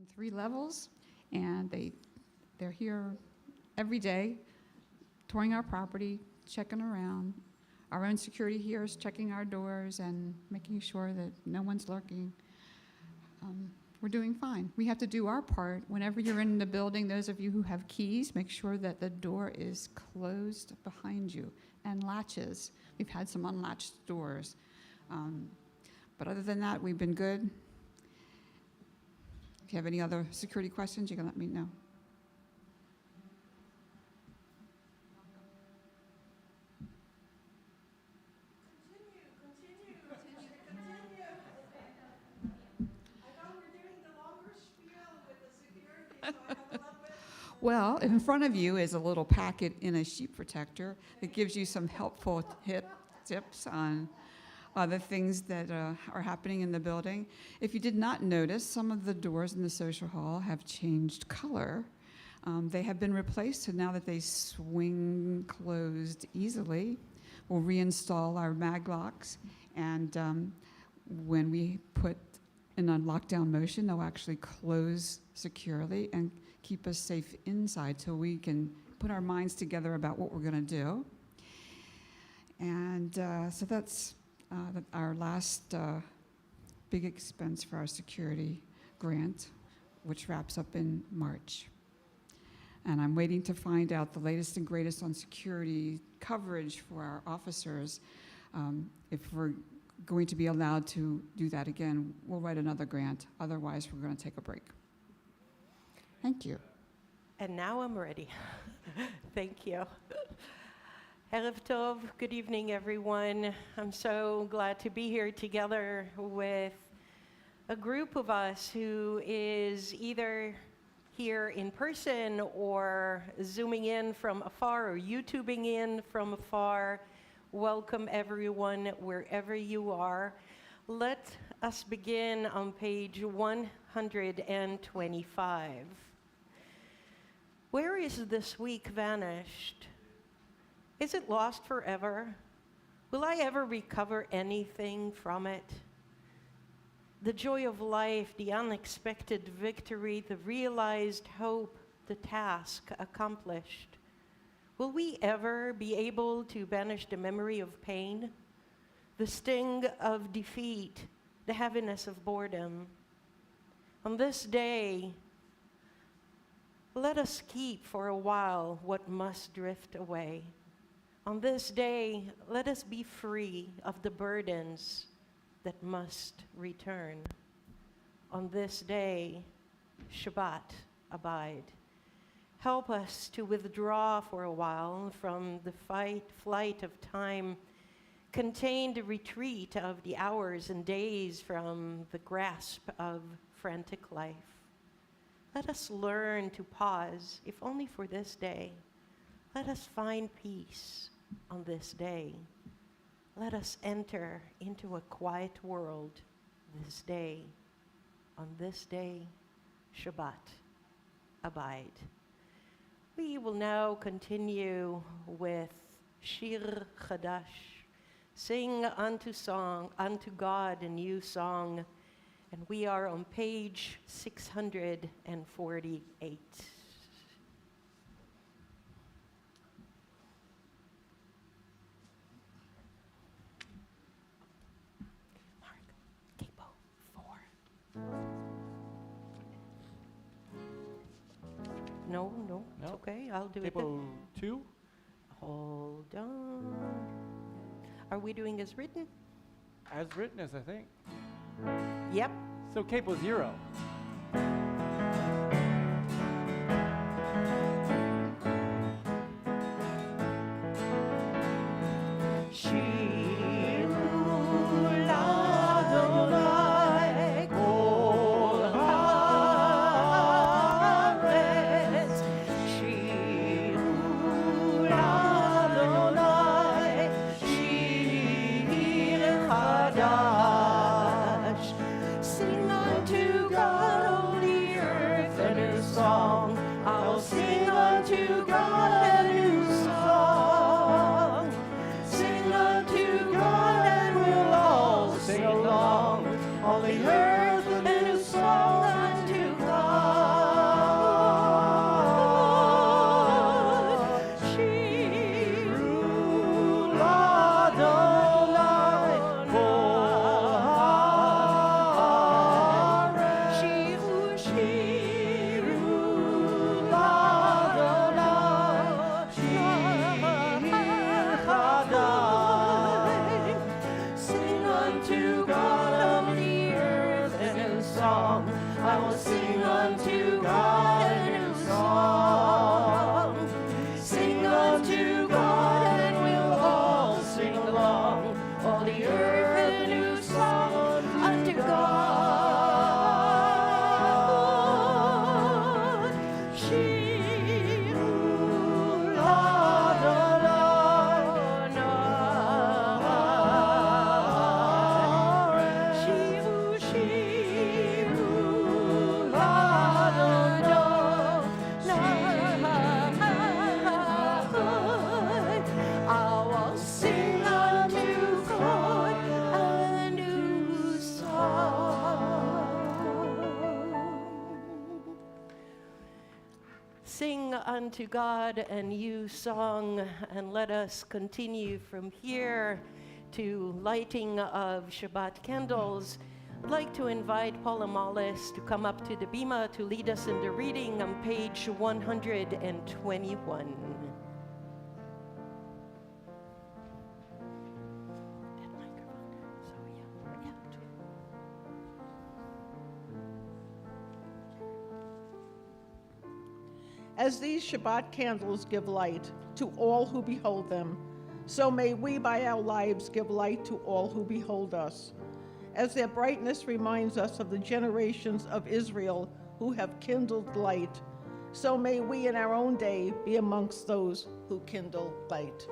on 3 levels, and they're here every day, touring our property, checking around. Our own security here is checking our doors and making sure that no one's lurking. We're doing fine. We have to do our part. Whenever you're in the building, those of you who have keys, make sure that the door is closed behind you and latches. We've had some unlatched doors. But other than that, we've been good. If you have any other security questions, you can let me know. Well, in front of you is a little packet in a sheet protector that gives you some helpful tips on the things that are happening in the building. If you did not notice, some of the doors in the social hall have changed color. They have been replaced, so now that they swing closed easily, we'll reinstall our mag locks, and when we put in a lockdown motion, they'll actually close securely and keep us safe inside till we can put our minds together about what we're going to do. And so that's our last big expense for our security grant, which wraps up in March. And I'm waiting to find out the latest and greatest on security coverage for our officers. If we're going to be allowed to do that again, we'll write another grant. Otherwise, we're going to take a break. Thank you. And now I'm ready. Thank you. Erev Tov, good evening, everyone. I'm so glad to be here together with a group of us who is either here in person or zooming in from afar or YouTubing in from afar. Welcome, everyone, wherever you are. Let us begin on page 125. Where is this week vanished? Is it lost forever? Will I ever recover anything from it? The joy of life, the unexpected victory, the realized hope, the task accomplished. Will we ever be able to banish the memory of pain, the sting of defeat, the heaviness of boredom? On this day, let us keep for a while what must drift away. On this day, let us be free of the burdens that must return. On this day, Shabbat, abide. Help us to withdraw for a while from the flight of time, contain the retreat of the hours and days from the grasp of frantic life. Let us learn to pause, if only for this day. Let us find peace on this day. Let us enter into a quiet world this day. On this day, Shabbat, abide. We will now continue with Shir Chadash, sing unto God a new song, and we are on page 648. No, it's okay. I'll do it. Capo 2. Hold on. Are we doing as written? As written, as I think. Yep. So Capo 0. Sing unto God. unto God and you song, and let us continue from here to lighting of Shabbat candles. I'd like to invite Paula Mullis to come up to the bima to lead us in the reading on page 121. As these Shabbat candles give light to all who behold them, so may we by our lives give light to all who behold us. As their brightness reminds us of the generations of Israel who have kindled light, so may we in our own day be amongst those who kindle light.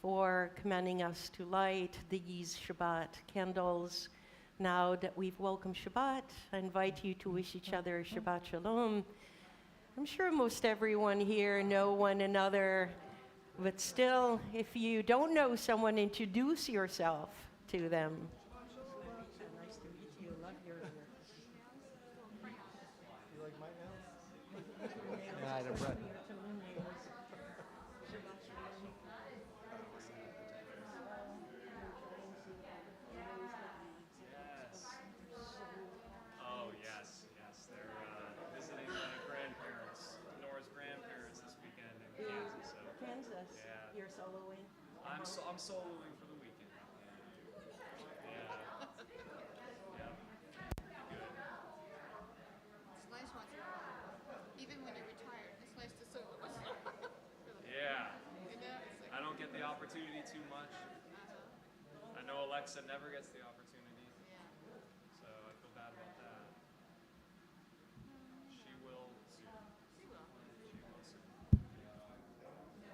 For commanding us to light these Shabbat candles. Now that we've welcomed Shabbat, I invite you to wish each other Shabbat Shalom. I'm sure most everyone here know one another, but still, if you don't know someone, introduce yourself to them. Nice to meet you. Love your You like my nails? Yeah, I don't bread. Oh, yes. They're visiting my grandparents, Nora's grandparents this weekend in Kansas. So Kansas. Yeah. You're soloing. I'm soloing for the weekend. Yeah. Yeah. Good. It's nice once in a while. Even when you're retired, it's nice to solo. Yeah. You know, it's like, I don't get the opportunity too much. I know Alexa never gets the opportunity, yeah. so I feel bad about that. She will soon. She will. She will soon.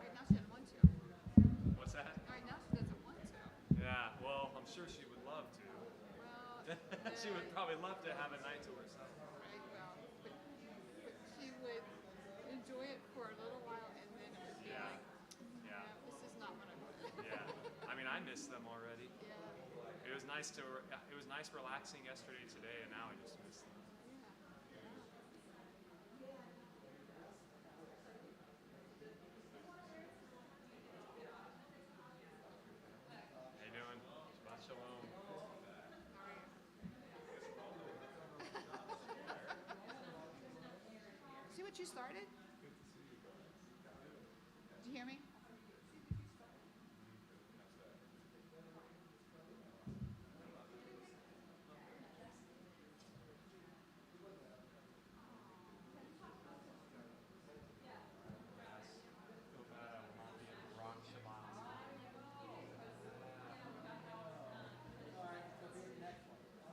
Right now she doesn't want to. What's that? Right now she doesn't want to. Yeah, well, I'm sure she would love to. Well, She would probably love to have a night to herself. right, well, but she would enjoy it for a little while and then it would be Yeah. like, Yeah. no, this is not what I want. Yeah. I mean, I miss them already. Yeah. It was nice relaxing yesterday, today, and now I just miss them. How you doing? Shabbat Shalom. See what you started? Did you hear me? Feel bad I will not be able to rock Shabbat.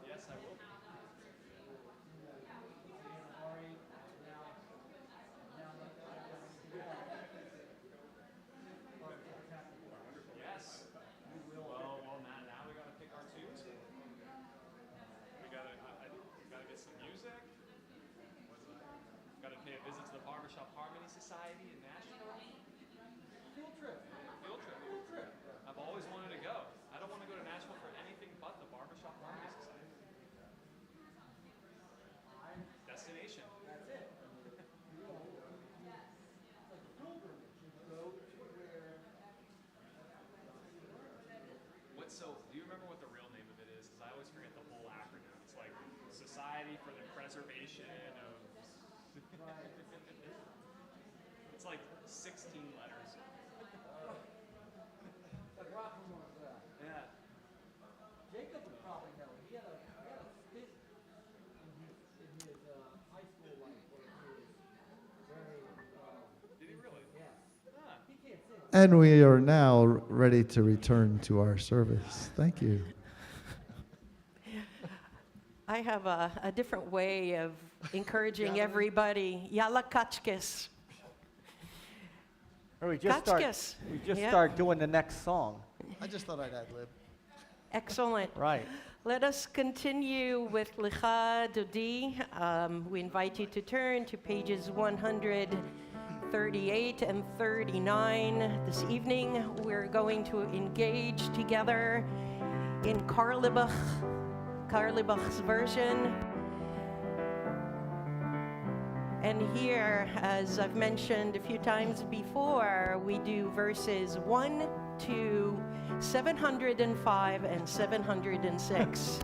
Yes, I will be. Yes. Well, now we gotta pick our tunes. We gotta get some music. Gotta pay a visit to the Barbershop Harmony Society in Nashville. Field trip. I've always wanted to go. I don't want to go to Nashville for anything but the Barbershop Harmony Society. Destination. That's it. Do you remember what the real name of it is? Because I always forget the whole acronym. It's like Society for the Preservation of... It's like 16 letters. Yeah. Jacob would probably know. He had a stint in his high school life where he was very Did he really? yes. Ah. He can't sing. And we are now ready to return to our service. Thank you. I have a different way of encouraging everybody. Yalla kachkes. Or we just start. Kachkes. We just Yeah. start doing the next song. I just thought I'd ad lib. Excellent. Right. Let us continue with Licha Dodi. We invite you to turn to pages 138 and 39. This evening, we're going to engage together in Karlebach's version. And here, as I've mentioned a few times before, we do verses 1 to 705 and 706.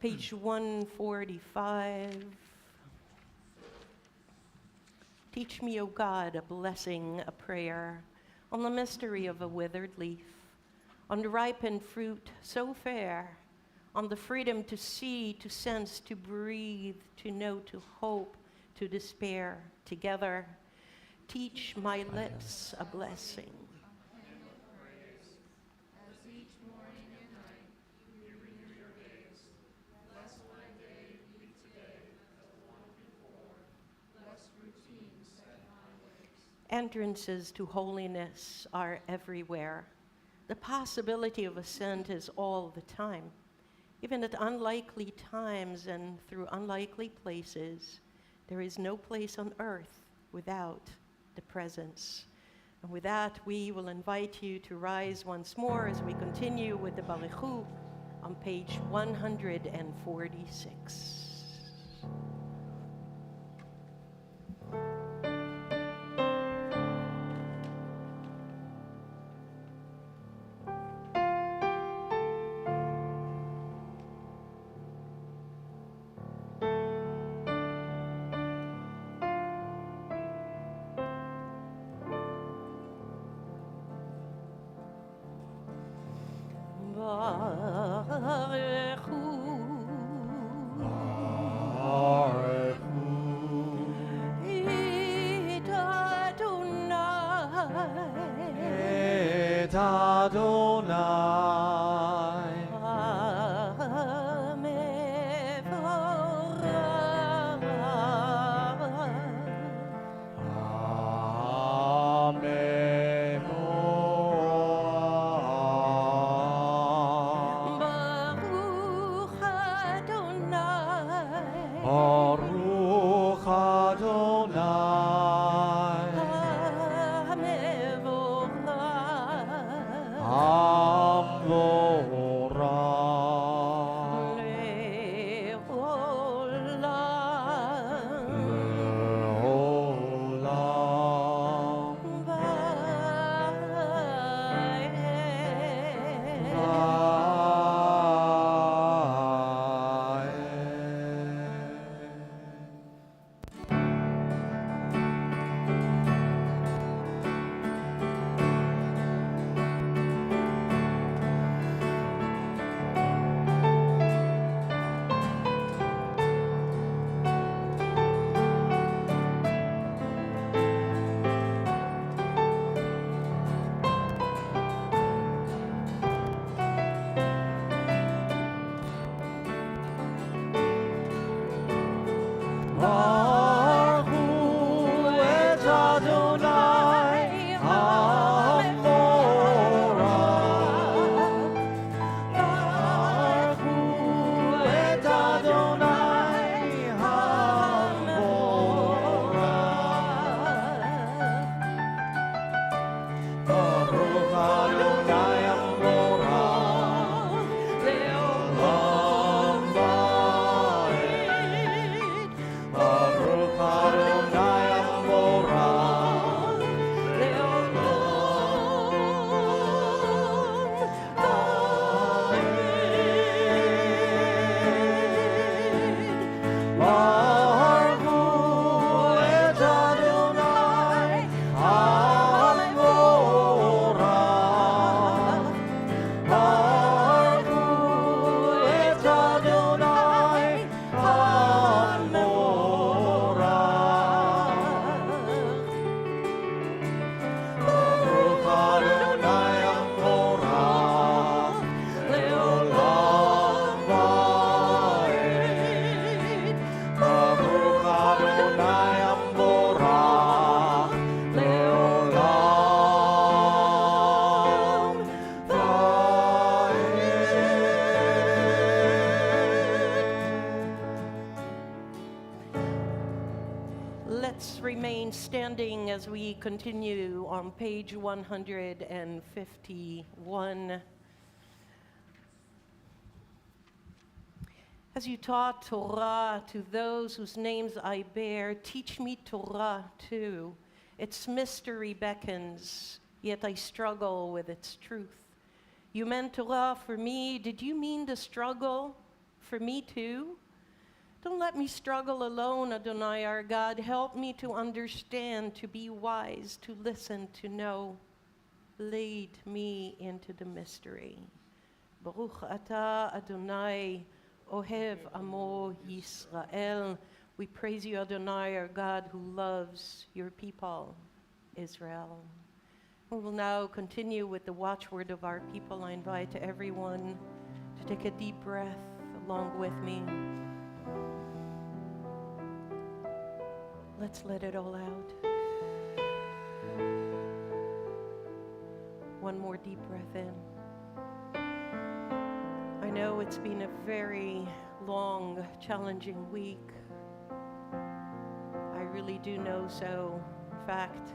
Page 145. Teach me, O God, a blessing, a prayer on the mystery of a withered leaf, on the ripened fruit so fair, on the freedom to see, to sense, to breathe, to know, to hope, to despair, together. Teach my lips a blessing. As each morning and night you renew your days. Bless my day, be today, as one before. Bless routine, set my ways. Entrances to holiness are everywhere. The possibility of ascent is all the time. Even at unlikely times and through unlikely places, there is no place on earth without the presence. And with that, we will invite you to rise once more as we continue with the Barichu on page 146. Standing as we continue on page 151. As you taught Torah to those whose names I bear, teach me Torah too. Its mystery beckons, yet I struggle with its truth. You meant Torah for me. Did you mean the struggle for me too? Don't let me struggle alone, Adonai, our God. Help me to understand, to be wise, to listen, to know. lead me into the mystery. Baruch atah Adonai, Ohev Amo Yisrael. We praise you, Adonai, our God, who loves your people, Israel. We will now continue with the watchword of our people. I invite everyone to take a deep breath along with me. Let's let it all out. One more deep breath in. I know it's been a very long, challenging week. I really do know so. In fact,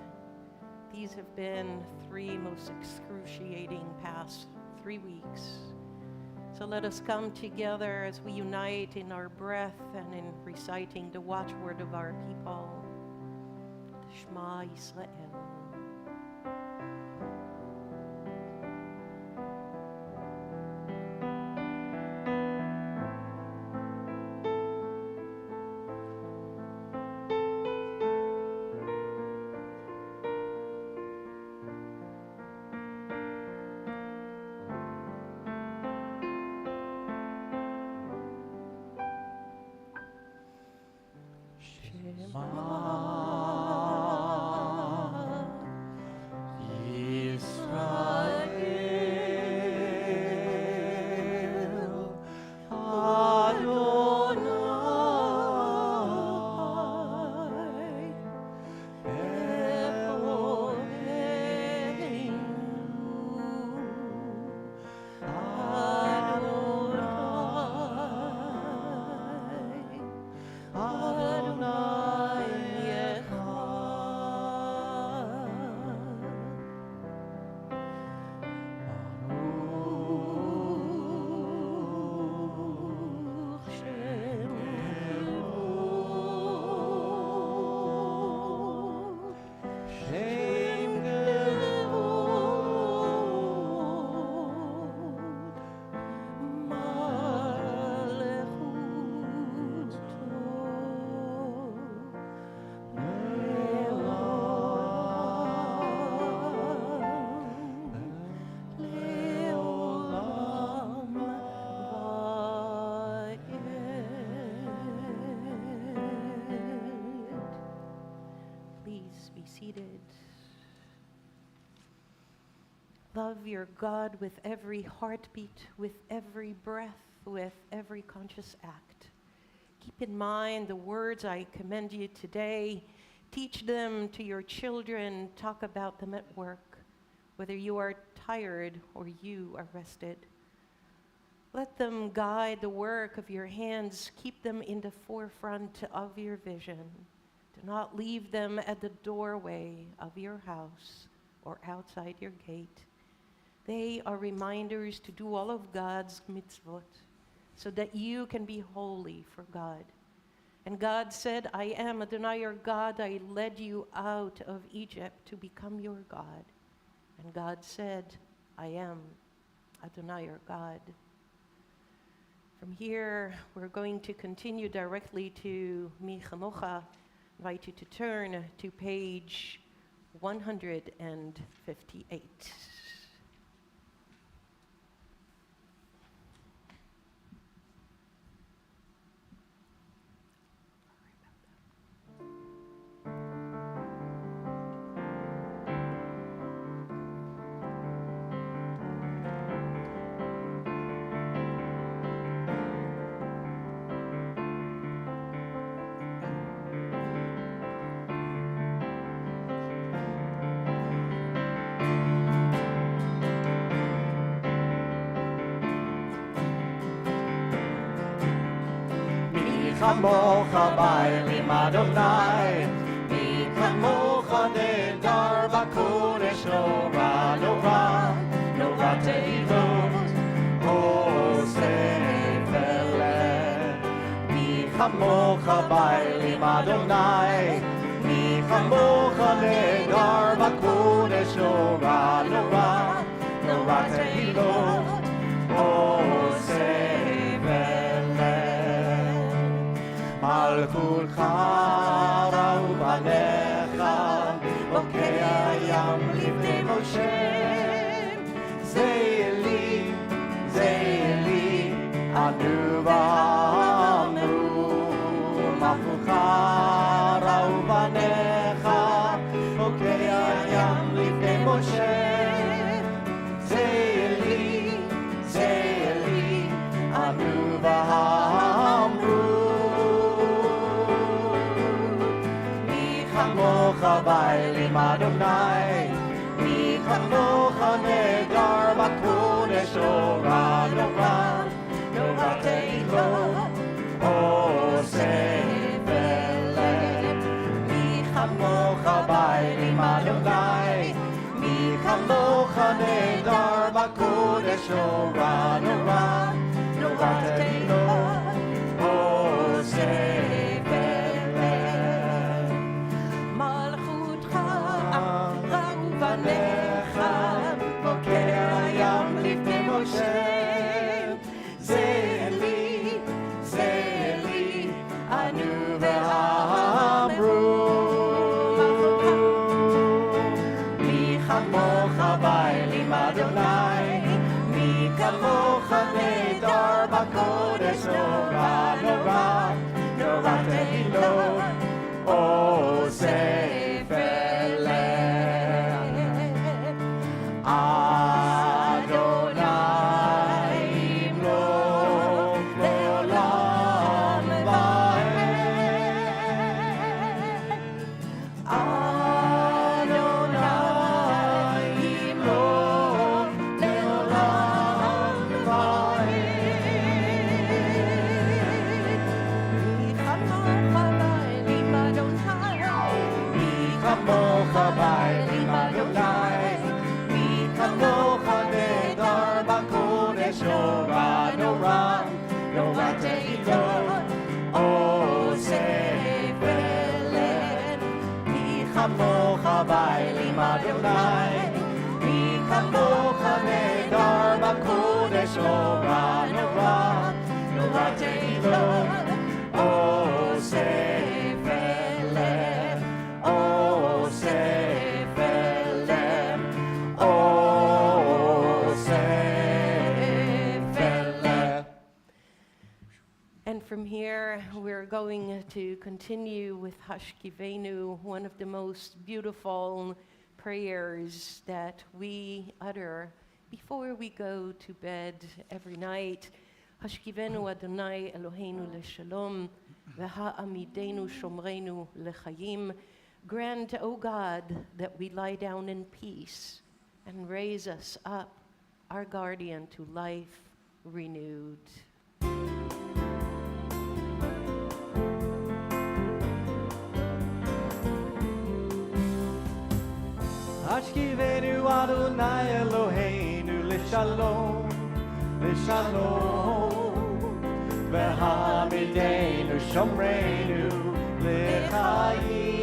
these have been 3 most excruciating past 3 weeks. So let us come together as we unite in our breath and in reciting the watchword of our people. Shema Yisrael. Love your God with every heartbeat, with every breath, with every conscious act. Keep in mind the words I commend you today. Teach them to your children. Talk about them at work, whether you are tired or you are rested. Let them guide the work of your hands. Keep them in the forefront of your vision. Do not leave them at the doorway of your house or outside your gate. They are reminders to do all of God's mitzvot so that you can be holy for God. And God said, I am Adonai your God. I led you out of Egypt to become your God. And God said, I am Adonai your God. From here, we're going to continue directly to Meeka. I invite you to turn to page 158. Kamocha ba'elim Adonai, mi kamocha nedar b'kodesh nora nora, nora te'ilot, oseh veled. Mi kamocha ba'elim Adonai, mi kamocha nedar b'kodesh nora nora, nora te'ilot, oseh malchutcha ra'u banecha בוקע הים לפני משה. זה אלי, ענו ואמרו, מה כולך ראו בניך, בוקע הים לפני משה. זה אלי, ענו ואמרו, מי כמוך באלים אדוני, מי כמוך נהדר בקודש נורא נורא, נורא תהילות עושה ולב. מי כמוך באלים אדוני, מי כמוך נהדר בקודש נורא נורא, נורא תהילות עושה ולב. מלכותך ראו בניך, בוקע הים לפני משה. זה אלי, ענו ואמרו, מי כמוך באלים אדוני, מי כמוך נהדר בקודש נורא נורא, נורא תהילות עושה ולב. אדוני ימלוך לעולם ועד. אדוני ימלוך לעולם ועד. מי כמוך באלים אדוני, מי כמוך נהדר בקודש נורא נורא, נורא תהילות עושה ולב. מי כמוך באלים אדוני, מי כמוך נהדר בקודש נורא נורא, נורא תהילות עושה ולב, עושה ולב, עושה ולב. And from here, we're going to continue with Hashkivenu, one of the most beautiful prayers that we utter before we go to bed every night. Hashkivenu Adonai Eloheinu leShalom, v'ha'amidenu shomreinu lechayim. Grant, O God, that we lie down in peace and raise us up, our guardian to life renewed. Hashkivenu Adonai Eloheinu leShalom, leShalom, v'hamidenu shomreinu lechayim.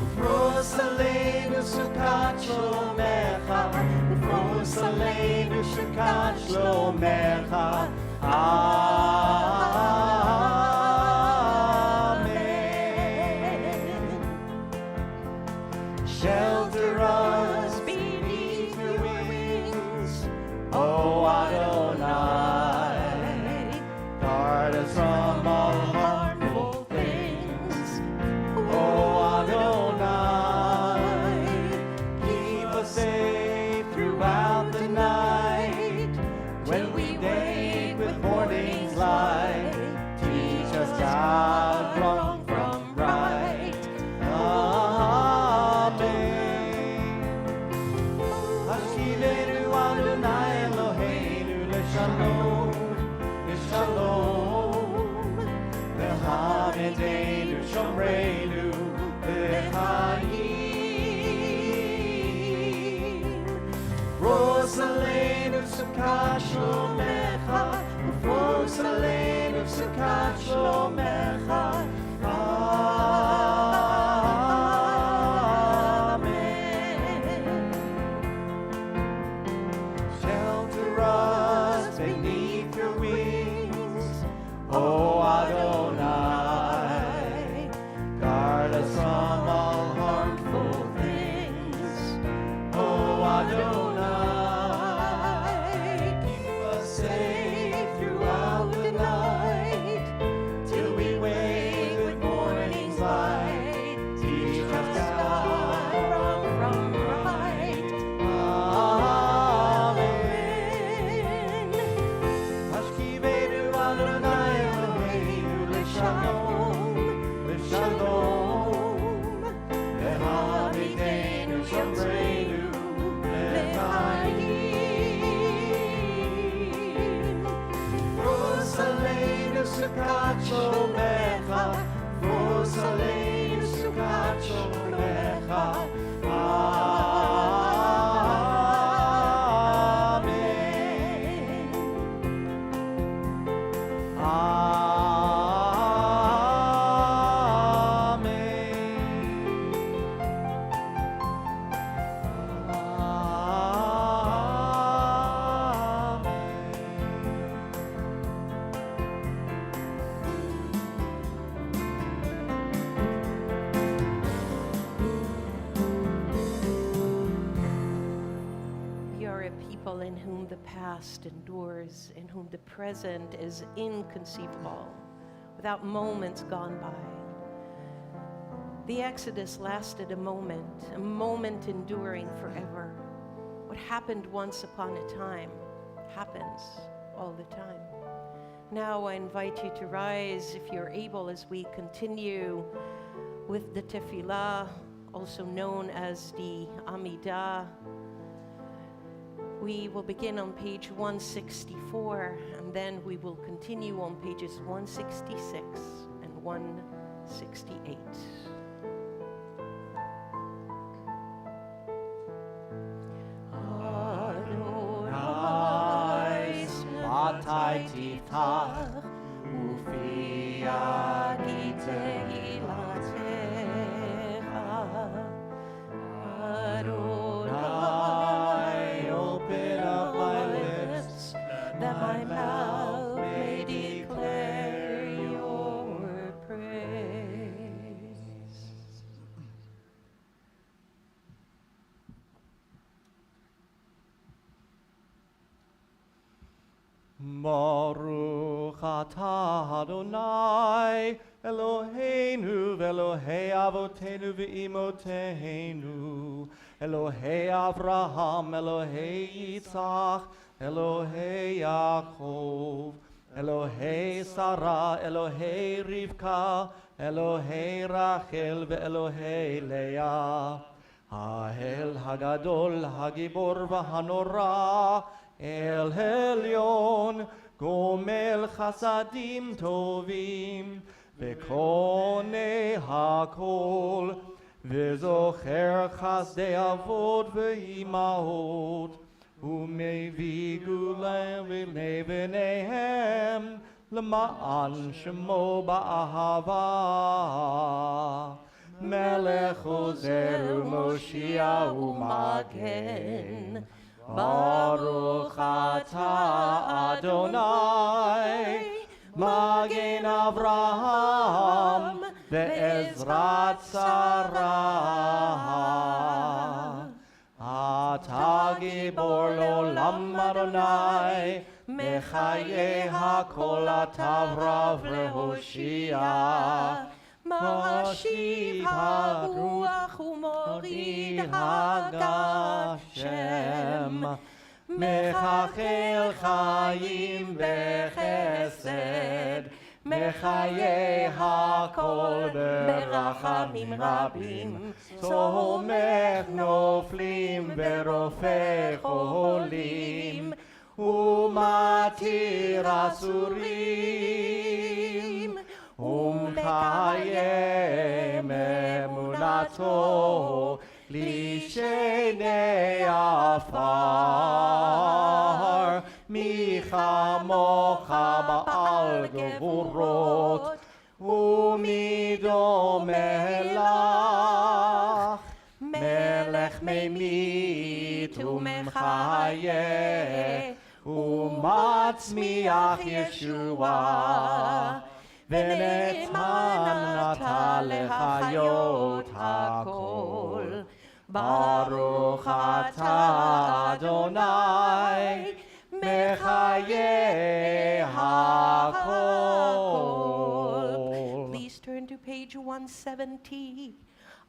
Ufros aleinu sukat shlomecha, ufros aleinu sukat shlomecha. Shelter us beneath your wings, O Adonai. Guard us from all harmful things, O Adonai. Keep us safe throughout the night. When we wake with morning's light, teach us God wrong from right. Hashkivenu Adonai Eloheinu leShalom, leShalom, v'hamidenu shomreinu lechayim. Ros aleinu sukat shlomecha, ufros aleinu sukat shlomecha. Shelter us beneath your wings, O Adonai. Guard סוכת שלומך, פרוס עלינו סוכת שלומך. In whom the past endures, in whom the present is inconceivable, without moments gone by. The Exodus lasted a moment enduring forever. What happened once upon a time happens all the time. Now I invite you to rise, if you're able, as we continue with the tefillah, also known as the Amidah. We will begin on page 164, and then we will continue on pages 166 and 168. Adonai, Matai Tiftach, Ufi Agitehilatecha. Adonai, open up my lips, that my mouth may declare your praise. Baruch atah Adonai, Eloheinu ve'Elohei avotenu ve'imoteinu, Elohei Avraham, Elohei Yitzchak, Elohei Yaakov, Elohei Sarah, Elohei Rivka, Elohei Rachel ve'Elohei Leah, Ha'el Hagadol, Hagibor v'Hanora, El Elyon, Gomel Chasadim Tovim, V'Konei Hakol, V'Zocher Chasdei Avot V'Imahot, U'mevii Gula V'nei L'ma'an Shemo Ba'ahava, Melech Ozer U'Moshiach U'Magen, Baruch atah Adonai, Magen Avraham, ve'ezrat Sarah. Atah gibor l'olam Adonai, mechayeh hakol atavra v'hoshia. Mashiv haruach umorid hagashem, mechachel chayim bechesed, mechayeh hakol berachamim rabim, tzomech noflim berofeh cholim, umatir asurim, ומקיים אמונתו לשני עפר, מי כמוך בעל גבורות ומי דומה לך, מלך ממית ומחיה ומצמיח ישועה, ונאמן אתה להחיות הכל. ברוך אתה אדוני מחיה הכל. Please turn to page 170.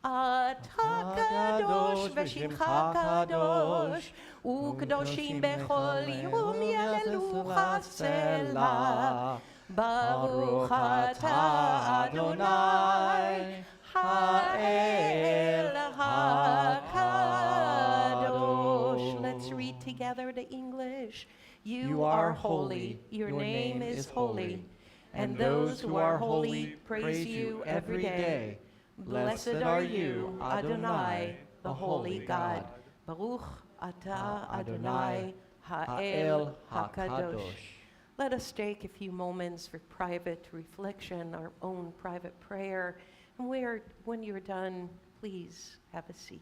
אתה קדוש ושמך קדוש, וקדושים בכל יום יהללוך סלה. Baruch atah Adonai Ha'el HaKadosh. Let's read together the English. You are holy, your name is holy, and those who are holy praise you every day. Blessed are you, Adonai, the holy God. Baruch atah Adonai, Ha'el HaKadosh. Let us take a few moments for private reflection, our own private prayer. And when you're done, please have a seat.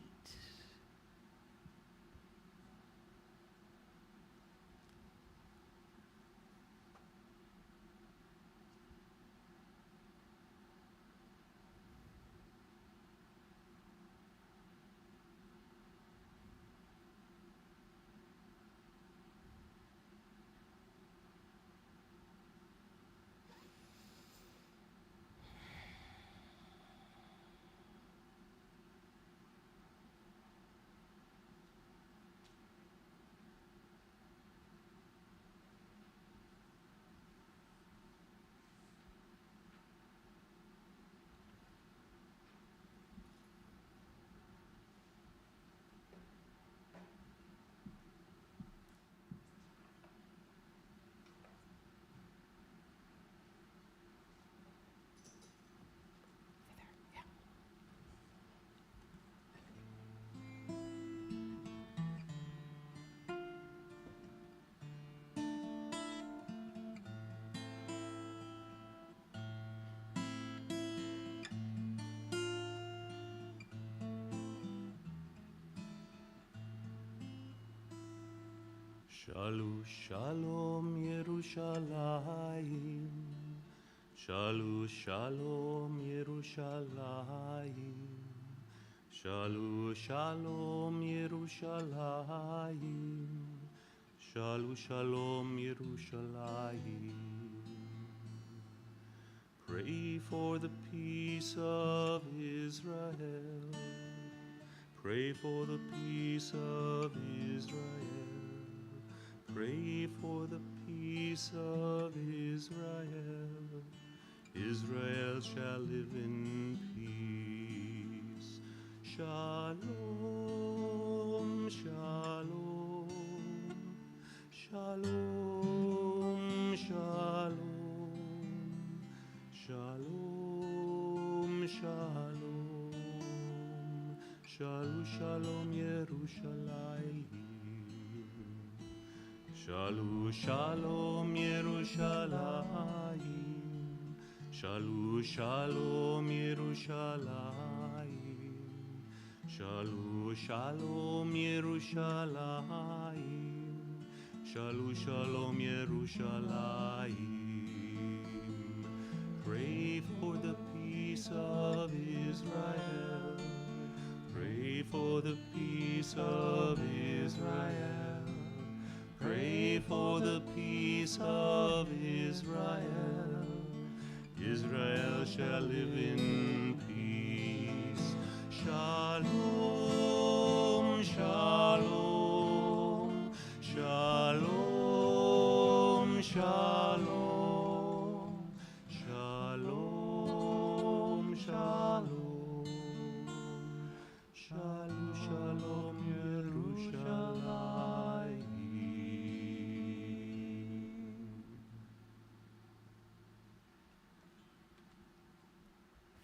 Shalom, shalom, Yerushalayim. Shalom, shalom, Yerushalayim. Shalom, shalom, Yerushalayim. Shalom, shalom, Yerushalayim. Pray for the peace of Israel. Pray for the peace of Israel. Pray for the peace of Israel. Israel shall live in peace. Shalom, shalom, shalom, shalom, shalom, shalom, shalom, shalom, Yerushalayim. Shalom, shalom, Yerushalayim. Shalom, shalom, Yerushalayim. Shalom, shalom, Yerushalayim. Shalom, shalom, Yerushalayim. Pray for the peace of Israel. Pray for the peace of Israel. Pray for the peace of Israel. Israel shall live in peace. Shalom, shalom, shalom, shalom, shalom, shalom, shalom, shalom, Yerushalayim.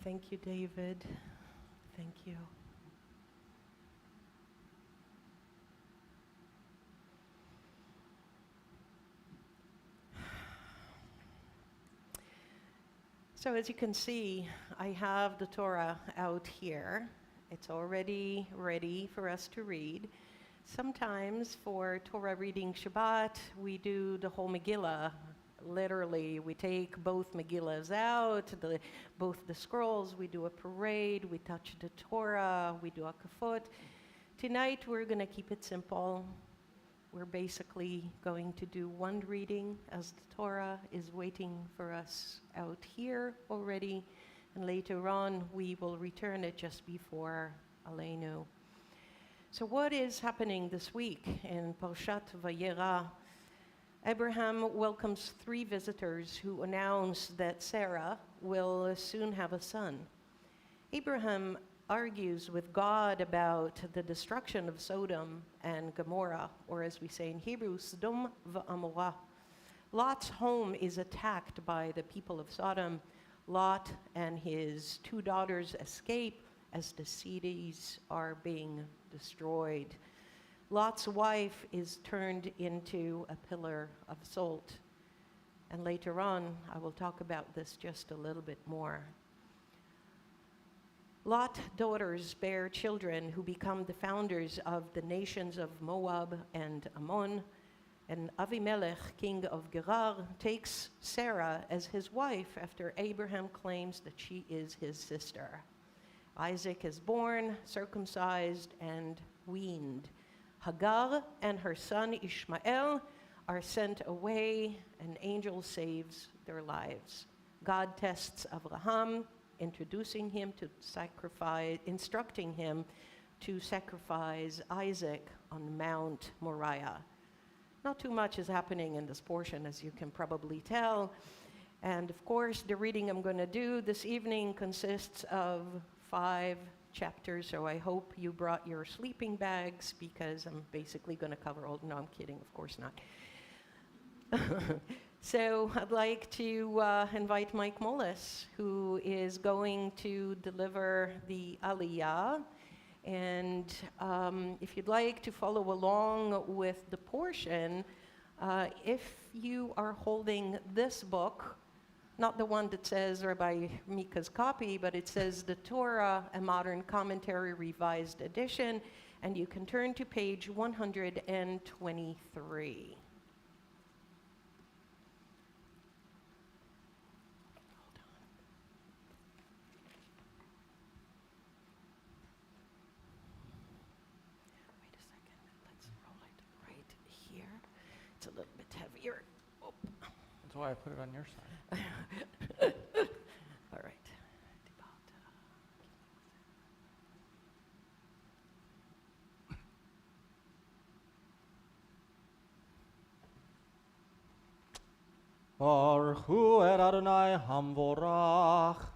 Thank you, David. Thank you. So as you can see, I have the Torah out here. It's already ready for us to read. Sometimes for Torah reading Shabbat, we do the whole Megillah. Literally, we take both Megillahs out, both the scrolls, we do a parade, we touch the Torah, we do a kafut. Tonight, we're going to keep it simple. We're basically going to do one reading as the Torah is waiting for us out here already. And later on, we will return it just before Aleinu. So what is happening this week in Parshat Vayeira? Abraham welcomes 3 visitors who announce that Sarah will soon have a son. Abraham argues with God about the destruction of Sodom and Gomorrah, or as we say in Hebrew, Sodom v'Amorah. Lot's home is attacked by the people of Sodom. Lot and his 2 daughters escape as the cities are being destroyed. Lot's wife is turned into a pillar of salt. And later on, I will talk about this just a little bit more. Lot's daughters bear children who become the founders of the nations of Moab and Ammon. And Avimelech, king of Gerar, takes Sarah as his wife after Abraham claims that she is his sister. Isaac is born, circumcised, and weaned. Hagar and her son Ishmael are sent away. An angel saves their lives. God tests Abraham, instructing him to sacrifice Isaac on Mount Moriah. Not too much is happening in this portion, as you can probably tell. And of course, the reading I'm going to do this evening consists of 5 chapters, so I hope you brought your sleeping bags, because I'm basically going to cover all. No, I'm kidding, of course not. So I'd like to invite Mike Mullis, who is going to deliver the Aliyah. And if you'd like to follow along with the portion, if you are holding this book, not the one that says Rabbi Meeka's copy, but it says the Torah, a Modern Commentary Revised Edition, and you can turn to page 123. It's a little bit heavier. Oh. That's why I put it on your side. All right. Baruch hu et Adonai hamvorach.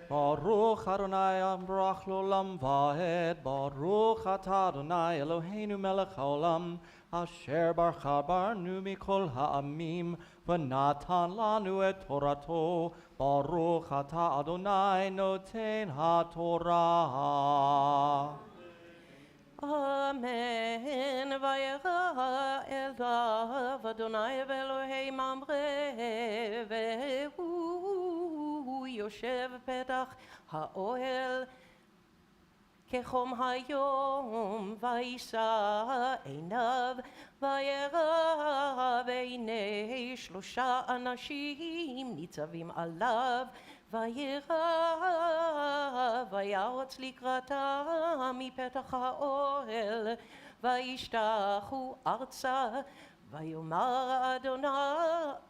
Baruch Adonai ambrach l'olam va'ed. Baruch atah Adonai Eloheinu melech haolam. Asher barcha barnu mikol ha'amim. V'natan lanu et Torato. Baruch atah Adonai noten ha'torah. Amen. Vayeira elav Adonai v'Elohei mamre ve'hu yoshev petach ha'ohel kechom hayom vayisa einav vayera v'einei 3 anashim nitzavim alav Vayeira, vayarotz likrata mipetach ha'ohel, vayishtachu arza, vayomar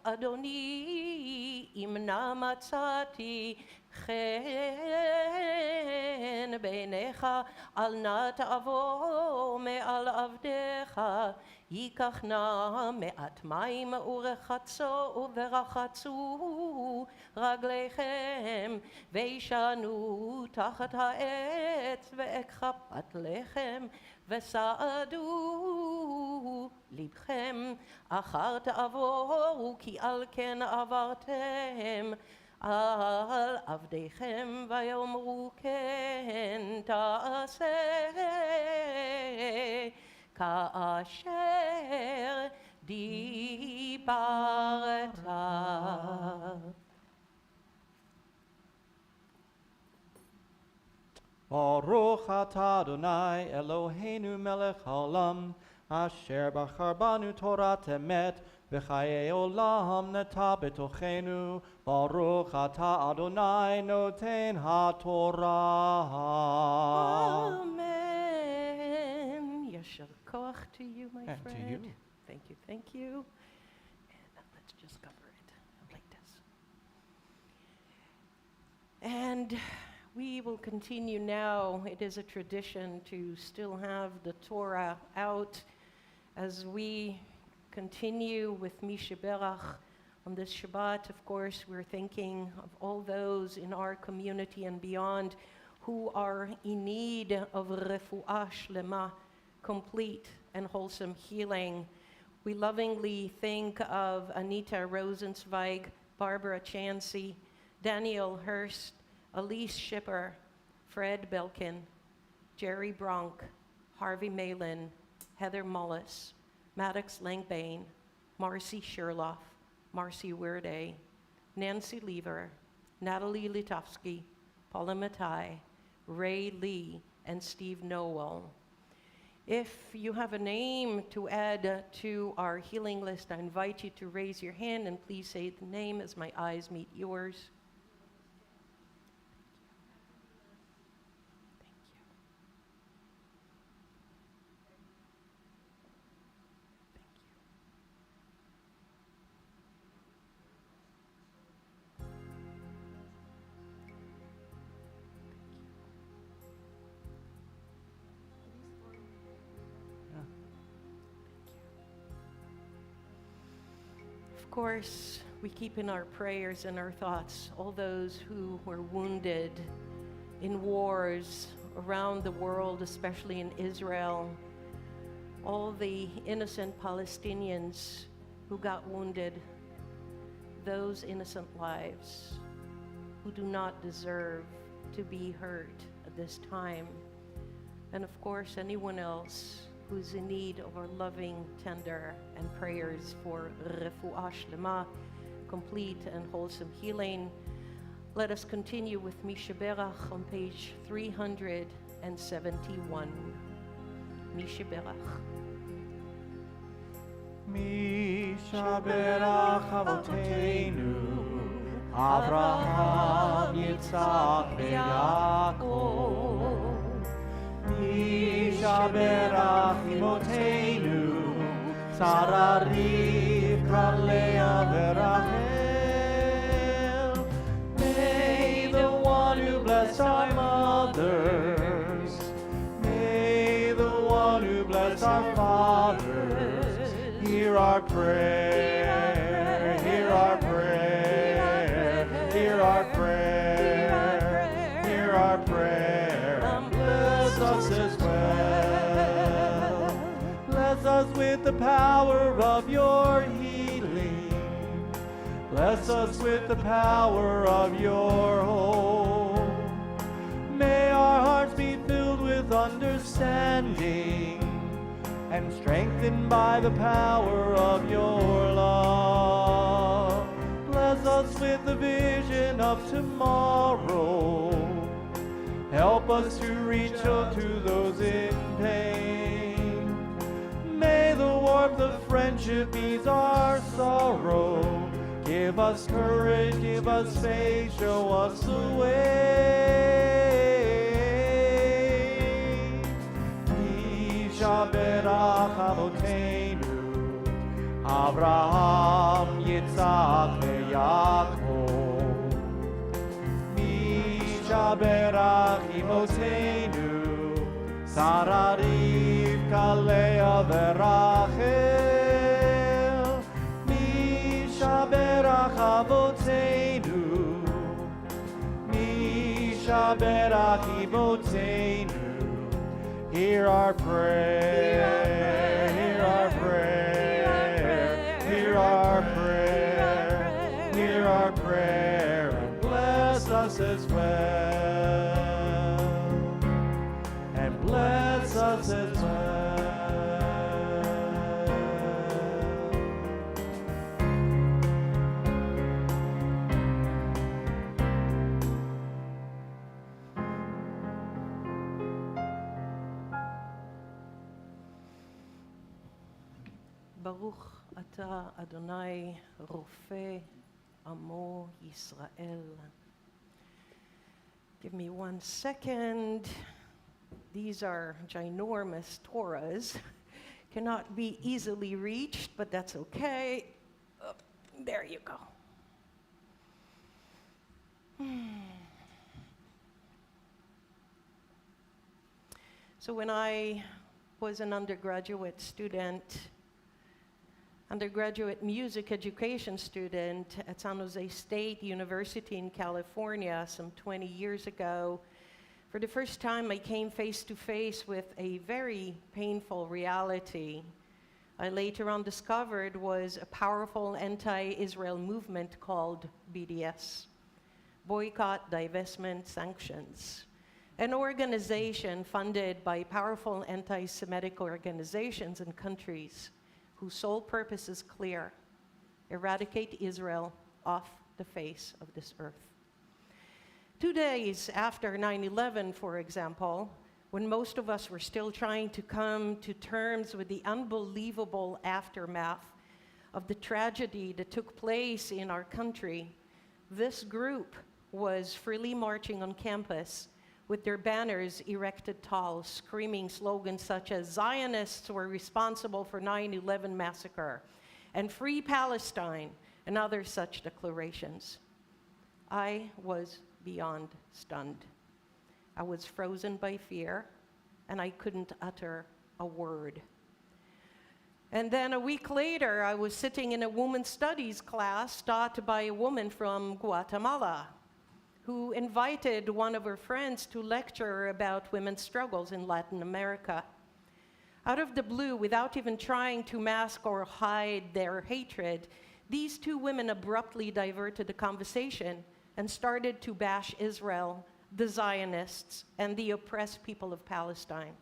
Adoni, imna matzati chen beinecha, al na ta'avor me'al avdecha, ייקח נא מעט מים ורחצו ורחצו רגליכם וישנו תחת העץ ואקחה פת לחם וסעדו לבכם אחר תעבורו כי על כן עברתם על עבדיכם ויאמרו כן תעשה כאשר דיברת. Baruch atah Adonai Eloheinu melech haolam asher bachar banu Torat emet v'chayei olam neta betochenu Baruch atah Adonai noten ha'torah. Amen. Yasher koach to you, my And friend. to you. Thank you, thank you. And let's just cover it like this. And we will continue now. It is a tradition to still have the Torah out as we continue with Misha Berach on this Shabbat. Of course, we're thinking of all those in our community and beyond who are in need of refuah shlema, complete and wholesome healing. We lovingly think of Anita Rosenzweig, Barbara Chansey, Daniel Hurst, Elise Schipper, Fred Belkin, Jerry Bronk, Harvey Malin, Heather Mullis, Maddox Langbane, Marcy Sherloff, Marcy Weirday, Nancy Lever, Natalie Litovsky, Paula Matai, Ray Lee, and Steve Noel. If you have a name to add to our healing list, I invite you to raise your hand and please say the name as my eyes meet yours. Of course, we keep in our prayers and our thoughts all those who were wounded in wars around the world, especially in Israel, all the innocent Palestinians who got wounded, those innocent lives who do not deserve to be hurt at this time, and of course, anyone else who's in need of our loving, tender, and prayers for refuah shlema, complete and wholesome healing. Let us continue with Misha Berach on page 371. Misha Berach. Misha Berach Avoteinu, Avraham, Yitzhak, Yaakov. Misha Berach Imoteinu, Sarah, Rivka, Leah, Rachel. May the one who blessed our mothers, may the one who blessed our fathers, hear our prayer, hear our prayer, hear our prayer, hear our prayer, and bless us as well. Bless us with the power of your healing. Bless us with the power of your hope. May our hearts be filled with understanding and strengthened by the power of your love. Bless us with the vision of tomorrow. Help us to reach out to those in pain. May the warmth of friendship ease our sorrow. Give us courage, give us faith, show us the way. Misha Berach Avoteinu, Avraham, Yitzhak, Yaakov. Misha Berach Imoteinu, Sarah, Rivka, Leah, Rachel. Misha Berach Avoteinu, Misha Berach Imoteinu. Hear our prayer, hear our prayer, hear our prayer, hear our prayer, and bless us as well, and bless us as well. Baruch Ata Adonai Rofeh Amo Yisrael. Give me 1 second. These are ginormous Torahs. Cannot be easily reached, but that's okay. Oh, there you go. So when I was an undergraduate music education student at San Jose State University in California some 20 years ago, For the first time, I came face to face with a very painful reality I later on discovered was a powerful anti-Israel movement called BDS, Boycott, Divestment, Sanctions, an organization funded by powerful anti-Semitic organizations and countries whose sole purpose is clear: eradicate Israel off the face of this earth. 2 days after 9/11, for example, when most of us were still trying to come to terms with the unbelievable aftermath of the tragedy that took place in our country, this group was freely marching on campus with their banners erected tall, screaming slogans such as "Zionists were responsible for 9/11 massacre," and "Free Palestine," and other such declarations. I was beyond stunned. I was frozen by fear, and I couldn't utter a word. And then a week later, I was sitting in a women's studies class taught by a woman from Guatemala who invited one of her friends to lecture about women's struggles in Latin America. Out of the blue, without even trying to mask or hide their hatred, these two women abruptly diverted the conversation and started to bash Israel, the Zionists, and the oppressed people of Palestine.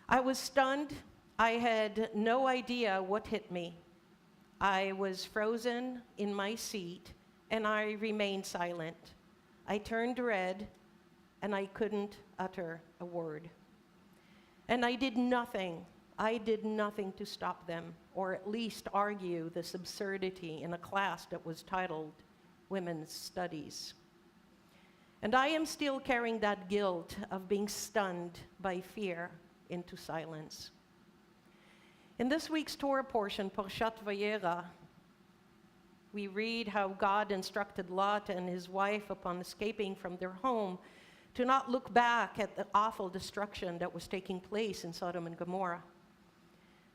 I was stunned. I had no idea what hit me. I was frozen in my seat, and I remained silent. I turned red, and I couldn't utter a word. And I did nothing to stop them, or at least argue this absurdity in a class that was titled Women's Studies. And I am still carrying that guilt of being stunned by fear into silence. In this week's Torah portion, Parshat Vayeira, we read how God instructed Lot and his wife, upon escaping from their home, to not look back at the awful destruction that was taking place in Sodom and Gomorrah.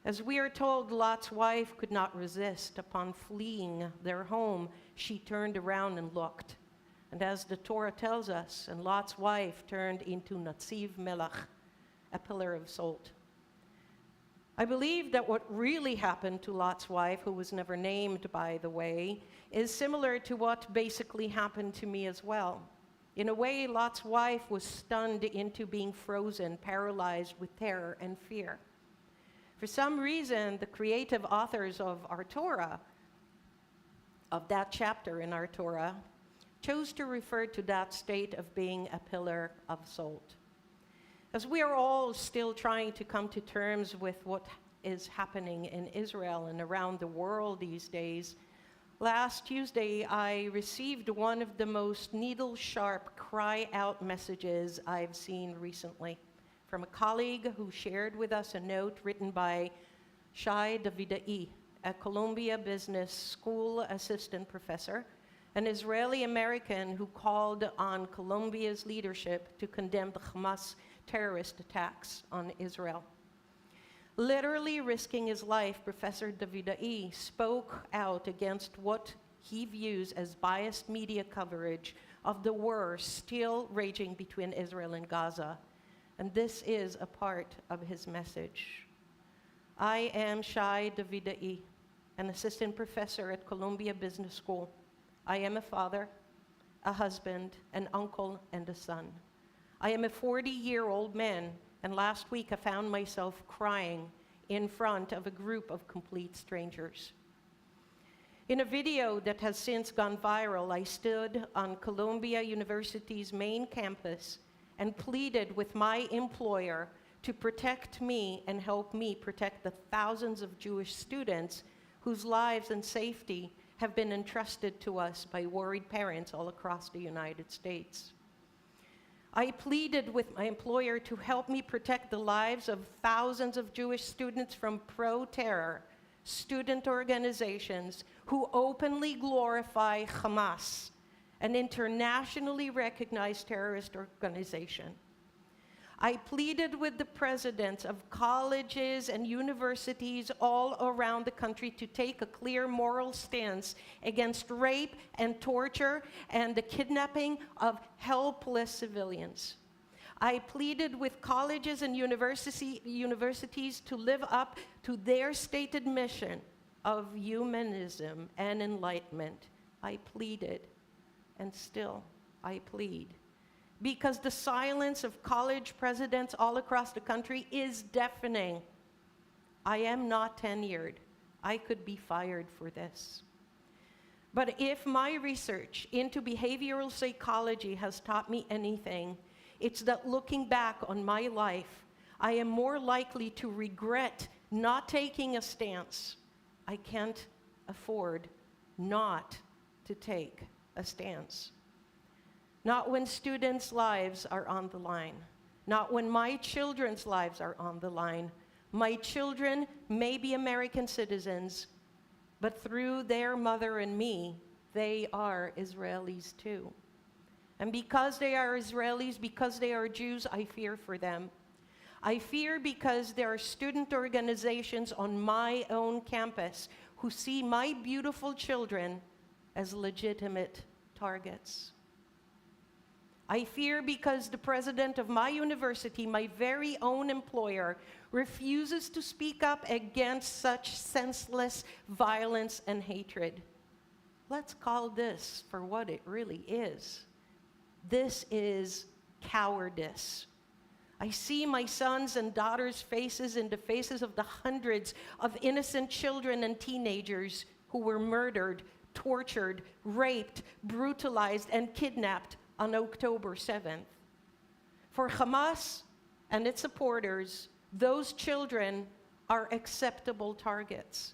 As we are told, Lot's wife could not resist. Upon fleeing their home, she turned around and looked. And as the Torah tells us, and Lot's wife turned into Natziv Melach, a pillar of salt. I believe that what really happened to Lot's wife, who was never named, by the way, is similar to what basically happened to me as well. In a way, Lot's wife was stunned into being frozen, paralyzed with terror and fear. For some reason, the creative authors of our Torah, of that chapter in our Torah, chose to refer to that state of being a pillar of salt. As we are all still trying to come to terms with what is happening in Israel and around the world these days, last Tuesday I received one of the most needle-sharp cry-out messages I've seen recently from a colleague who shared with us a note written by Shai Davidai, a Columbia Business School assistant professor, an Israeli-American who called on Columbia's leadership to condemn the Hamas terrorist attacks on Israel. Literally risking his life, Professor Davidai spoke out against what he views as biased media coverage of the war still raging between Israel and Gaza. And this is a part of his message. I am Shai Davidai, an assistant professor at Columbia Business School. I am a father, a husband, an uncle, and a son. I am a 40-year-old man, and last week I found myself crying in front of a group of complete strangers. In a video that has since gone viral, I stood on Columbia University's main campus and pleaded with my employer to protect me and help me protect the thousands of Jewish students whose lives and safety have been entrusted to us by worried parents all across the United States. I pleaded with my employer to help me protect the lives of thousands of Jewish students from pro-terror student organizations who openly glorify Hamas, an internationally recognized terrorist organization. I pleaded with the presidents of colleges and universities all around the country to take a clear moral stance against rape and torture and the kidnapping of helpless civilians. I pleaded with colleges and universities to live up to their stated mission of humanism and enlightenment. I pleaded, and still I plead. Because the silence of college presidents all across the country is deafening. I am not tenured. I could be fired for this. But if my research into behavioral psychology has taught me anything, it's that looking back on my life, I am more likely to regret not taking a stance. I can't afford not to take a stance. Not when students' lives are on the line. Not when my children's lives are on the line. My children may be American citizens, but through their mother and me, they are Israelis too. And because they are Israelis, because they are Jews, I fear for them. I fear because there are student organizations on my own campus who see my beautiful children as legitimate targets. I fear because the president of my university, my very own employer, refuses to speak up against such senseless violence and hatred. Let's call this for what it really is. This is cowardice. I see my sons and daughters' faces in the faces of the hundreds of innocent children and teenagers who were murdered, tortured, raped, brutalized, and kidnapped on October 7th. For Hamas and its supporters, those children are acceptable targets.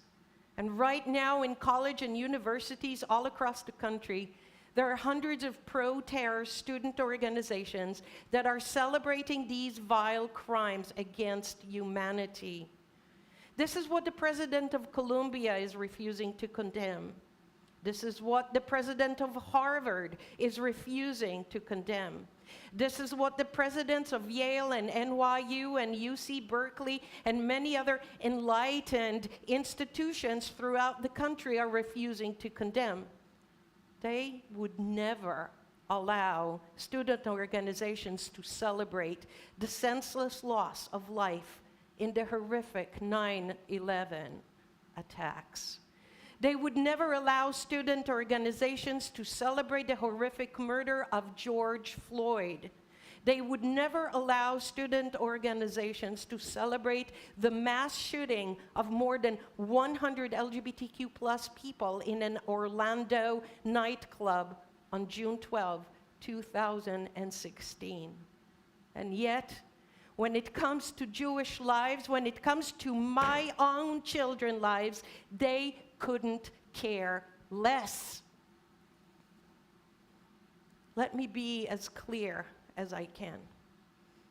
And right now in college and universities all across the country, there are hundreds of pro-terror student organizations that are celebrating these vile crimes against humanity. This is what the president of Columbia is refusing to condemn. This is what the president of Harvard is refusing to condemn. This is what the presidents of Yale and NYU and UC Berkeley and many other enlightened institutions throughout the country are refusing to condemn. They would never allow student organizations to celebrate the senseless loss of life in the horrific 9/11 attacks. They would never allow student organizations to celebrate the horrific murder of George Floyd. They would never allow student organizations to celebrate the mass shooting of more than 100 LGBTQ plus people in an Orlando nightclub on June 12, 2016. And yet, when it comes to Jewish lives, when it comes to my own children's lives, they couldn't care less. Let me be as clear as I can.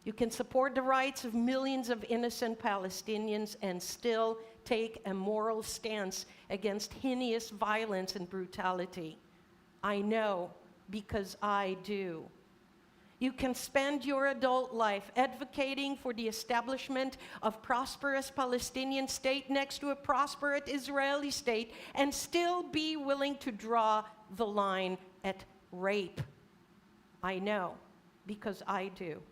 You can support the rights of millions of innocent Palestinians and still take a moral stance against heinous violence and brutality. I know, because I do. You can spend your adult life advocating for the establishment of prosperous Palestinian state next to a prosperous Israeli state and still be willing to draw the line at rape. I know, because I do.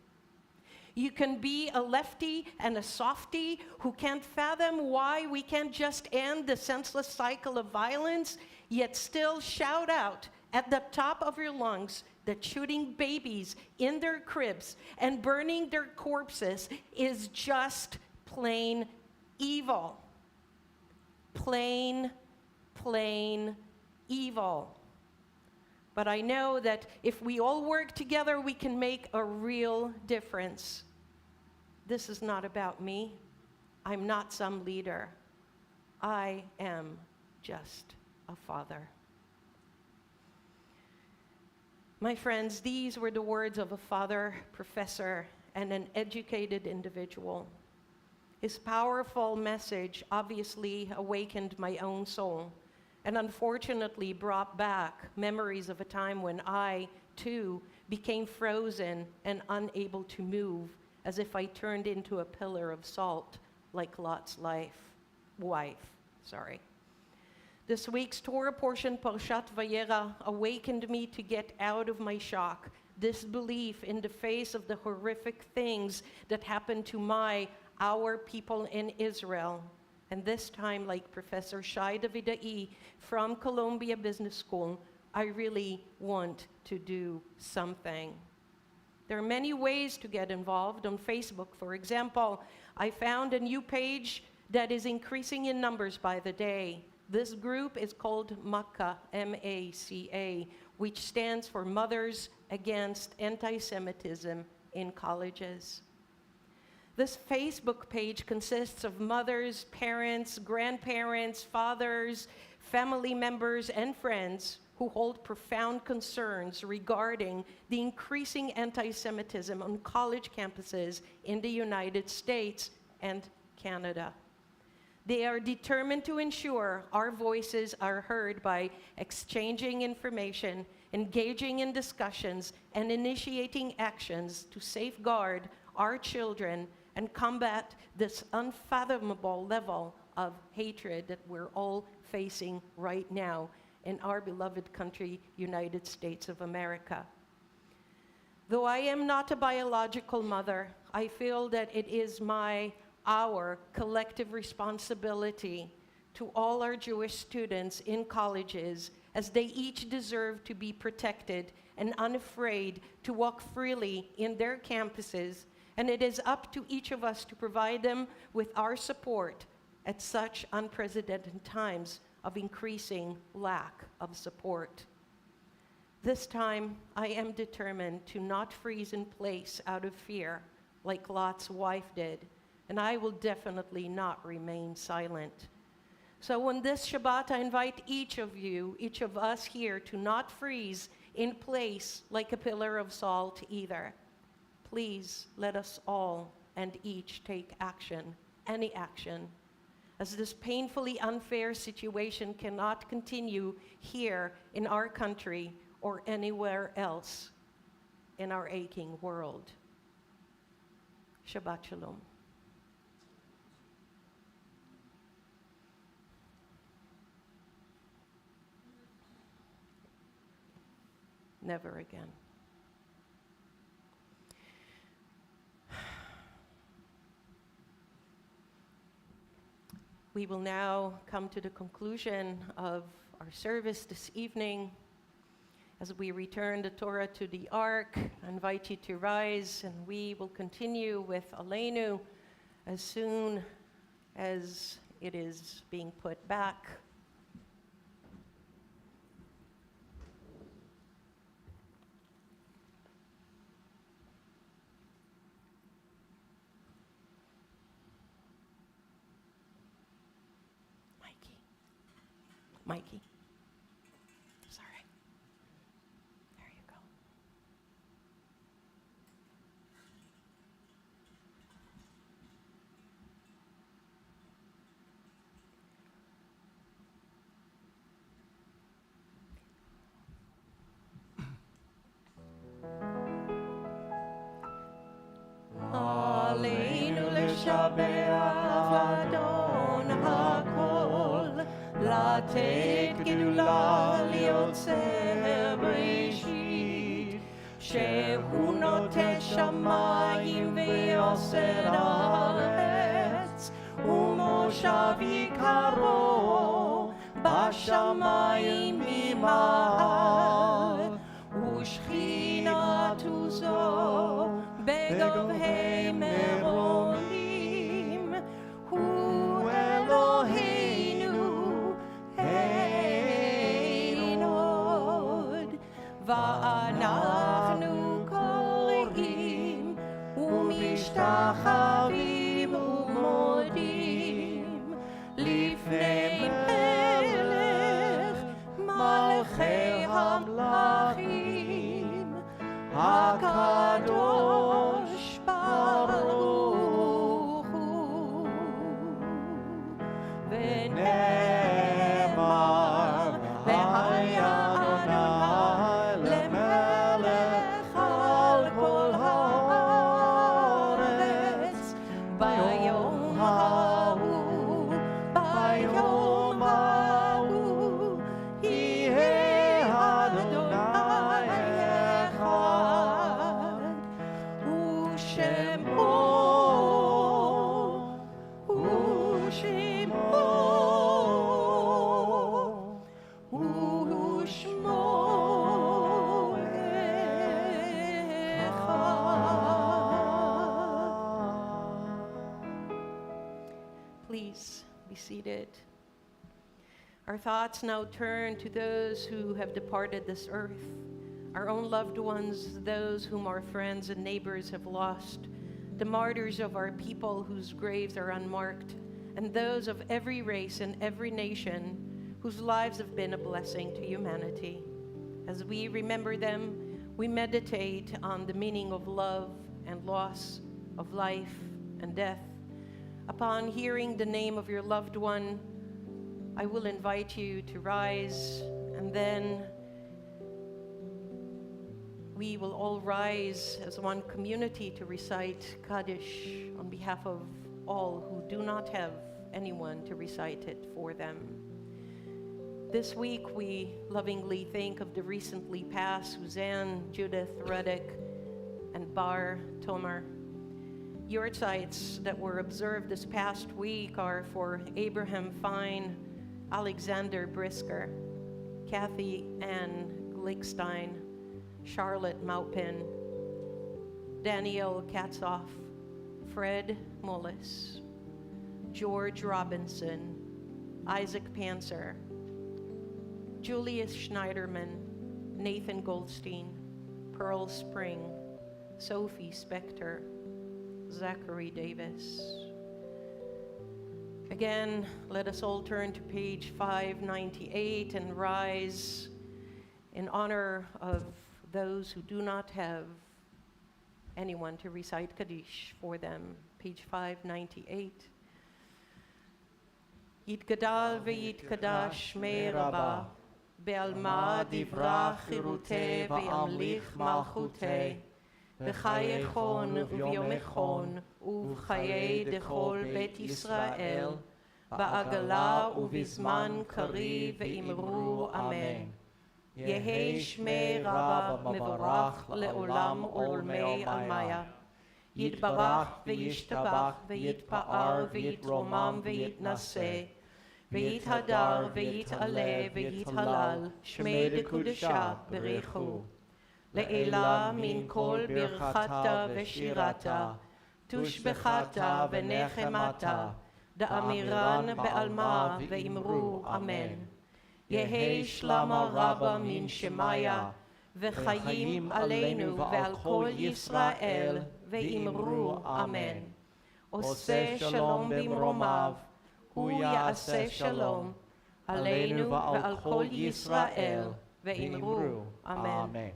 You can be a lefty and a softy who can't fathom why we can't just end the senseless cycle of violence, yet still shout out at the top of your lungs that shooting babies in their cribs and burning their corpses is just plain evil. Plain evil. But I know that if we all work together, we can make a real difference. This is not about me. I'm not some leader. I am just a father. My friends, these were the words of a father, professor, and an educated individual. His powerful message obviously awakened my own soul and unfortunately brought back memories of a time when I, too, became frozen and unable to move as if I turned into a pillar of salt like Lot's wife. This week's Torah portion, Parshat Vayeira, awakened me to get out of my shock, disbelief in the face of the horrific things that happened to our people in Israel. And this time, like Professor Shai Davidai from Columbia Business School, I really want to do something. There are many ways to get involved. On Facebook, for example, I found a new page that is increasing in numbers by the day. This group is called Meeka, M-A-C-A, which stands for Mothers Against Anti-Semitism in Colleges. This Facebook page consists of mothers, parents, grandparents, fathers, family members, and friends who hold profound concerns regarding the increasing anti-Semitism on college campuses in the United States and Canada. They are determined to ensure our voices are heard by exchanging information, engaging in discussions, and initiating actions to safeguard our children and combat this unfathomable level of hatred that we're all facing right now in our beloved country, United States of America. Though I am not a biological mother, I feel that it is our collective responsibility to all our Jewish students in colleges, as they each deserve to be protected and unafraid to walk freely in their campuses, and it is up to each of us to provide them with our support at such unprecedented times of increasing lack of support. This time, I am determined to not freeze in place out of fear like Lot's wife did, and I will definitely not remain silent. So on this Shabbat, I invite each of us here, to not freeze in place like a pillar of salt either. Please let us all and each take action, any action, as this painfully unfair situation cannot continue here in our country or anywhere else in our aching world. Shabbat Shalom. Never again. We will now come to the conclusion of our service this evening. As we return the Torah to the Ark, I invite you to rise, and we will continue with Aleinu as soon as it is being put back. Mikey. Sorry. There you go. Aleinu leshabeach l'Adon hakol, לתת גדולה ליוצר בראשית, שהוא נוטה שמיים ויוסר הארץ, ומושב יקרו בשמיים ממעל, ושכינתו זו בגבהי מרונים, הוא אלוהינו ואנחנו קוראים ומשתחווים ומודים לפני מלך מלכי המלכים הקדוש ברוך הוא. ונאמר והיה אדוני למלך על כל הארץ departed. Our thoughts now turn to those who have departed this earth, our own loved ones, those whom our friends and neighbors have lost, the martyrs of our people whose graves are unmarked, and those of every race and every nation whose lives have been a blessing to humanity. As we remember them, we meditate on the meaning of love and loss, of life and death. Upon hearing the name of your loved one, I will invite you to rise, and then we will all rise as one community to recite Kaddish on behalf of all who do not have anyone to recite it for them. This week, we lovingly think of the recently passed Suzanne, Judith, Reddick, and Bar Tomer. Yortsites that were observed this past week are for Abraham Fine, Alexander Brisker, Kathy Ann Glickstein, Charlotte Maupin, Daniel Katzoff, Fred Mullis, George Robinson, Isaac Panzer, Julius Schneiderman, Nathan Goldstein, Pearl Spring, Sophie Spector, Zachary Davis. Again, let us all turn to page 598 and rise in honor of those who do not have anyone to recite Kaddish for them. Page 598. Yitgadal v'yitkadash me Rabba, be'alma divra chirute v'yamlich malchute, v'chayechon u'vyomechon u'v'chayei dechol bet Yisrael, ba'agala u'vizman kari ve'imru amen. Yehi shmei Rabba mevorach le'olam olmei almaya. Yitbarach v'yishtabach v'yitpa'ar v'yitromam v'yitnaseh v'yithadar v'yit'aleh v'yithalal shmei dekudesha berichu. Le'ela min kol birchata v'shirata tushbechata v'nechemata da'amiran be'alma v'imru amen. Yehi shlama Rabba min shemaya v'chayim aleinu ve'al kol Yisrael ve'imru amen. Oseh shalom bimromav, hu ya'aseh shalom aleinu ve'al kol Yisrael ve'imru amen.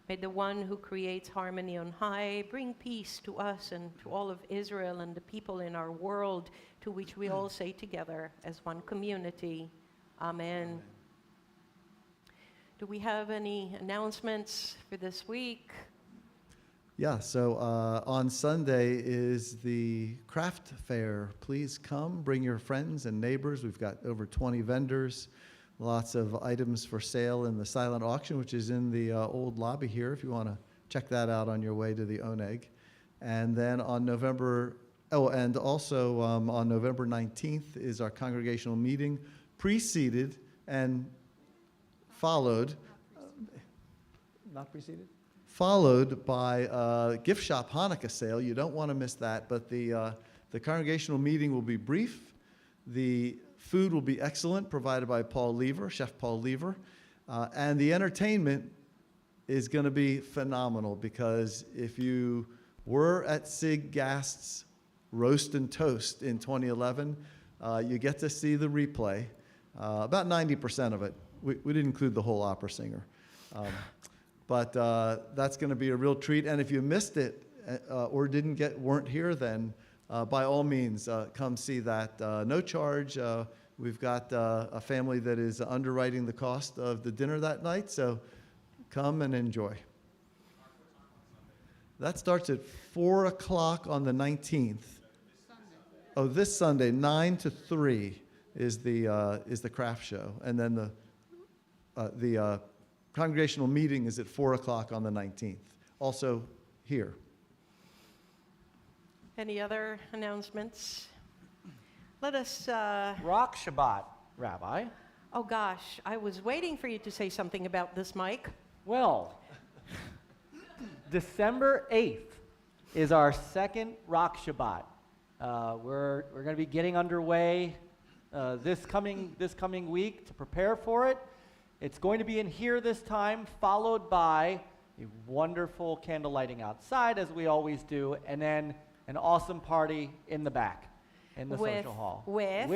May the one who creates harmony on high bring peace to us and to all of Israel and the people in our world, to which we all say together as one community, amen. Do we have any announcements for this week? Yeah, so on Sunday is the craft fair. Please come, bring your friends and neighbors. We've got over 20 vendors, lots of items for sale in the silent auction, which is in the old lobby here, if you want to check that out on your way to the Oneg. And then on November 19th is our congregational meeting, preceded and followed, Not preceded? followed by a gift shop Hanukkah sale. You don't want to miss that, but the congregational meeting will be brief. The food will be excellent, provided by Paul Lever, Chef Paul Lever, and the entertainment is going to be phenomenal, because if you were at Sig Gast's Roast and Toast in 2011, you get to see the replay, about 90% of it. We didn't include the whole opera singer. But that's going to be a real treat. And if you missed it or weren't here then, by all means, come see that. No charge. We've got a family that is underwriting the cost of the dinner that night, so come and enjoy. That starts at 4 o'clock on the 19th. Oh, this Sunday, 9 to 3 is the craft show, and then the congregational meeting is at 4 o'clock on the 19th, also here. Any other announcements? Let us, Rock Shabbat, Rabbi. oh gosh, I was waiting for you to say something about this, Mike. Well, December 8th is our second Rock Shabbat. We're going to be getting underway this coming week to prepare for it. It's going to be in here this time, followed by a wonderful candle lighting outside, as we always do, and then an awesome party in the back, in the social hall. With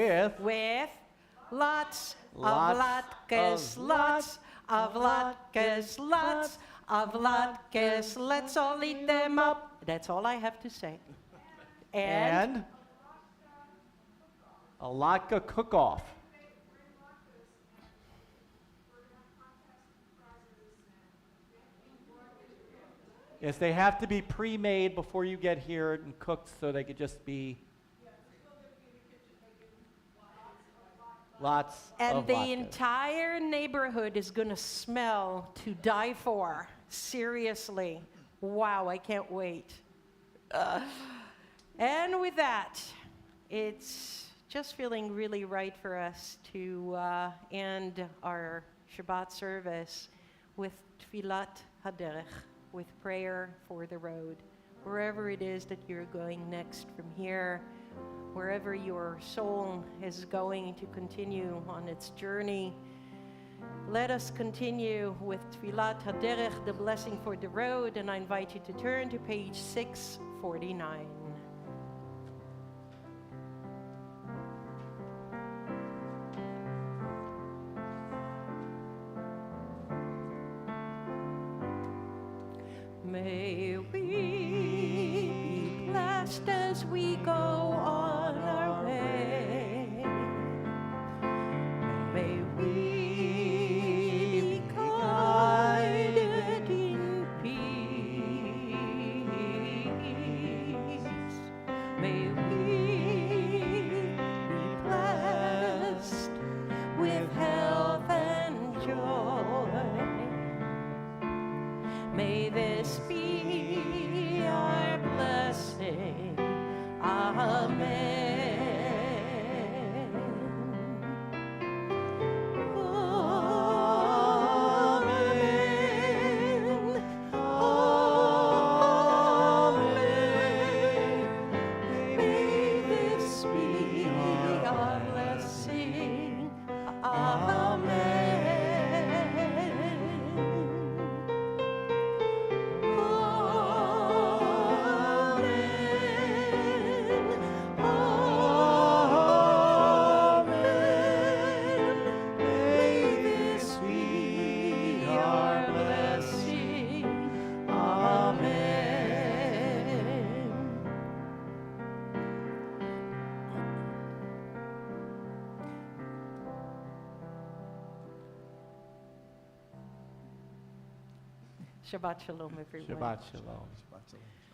lots of latkes, lots of latkes, lots of latkes. Let's all eat them up. That's all I have to say. And a latke cook-off. Yes, they have to be pre-made before you get here and cooked, so they could just be lots And of the latkes. entire neighborhood is going to smell to die for. Seriously. Wow, I can't wait. And with that, it's just feeling really right for us to end our Shabbat service with Tfilat Haderech, with prayer for the road. Wherever it is that you're going next from here, wherever your soul is going to continue on its journey, let us continue with Tfilat Haderech, the blessing for the road, and I invite you to turn to page 649. May we be blessed as we go on our way. May we be guided in peace. May we be blessed with health and joy. May this be our blessing. Amen. Amen. Amen. May this be our blessing. Amen. Shabbat Shalom, everyone. Shabbat Shalom. Shabbat shalom.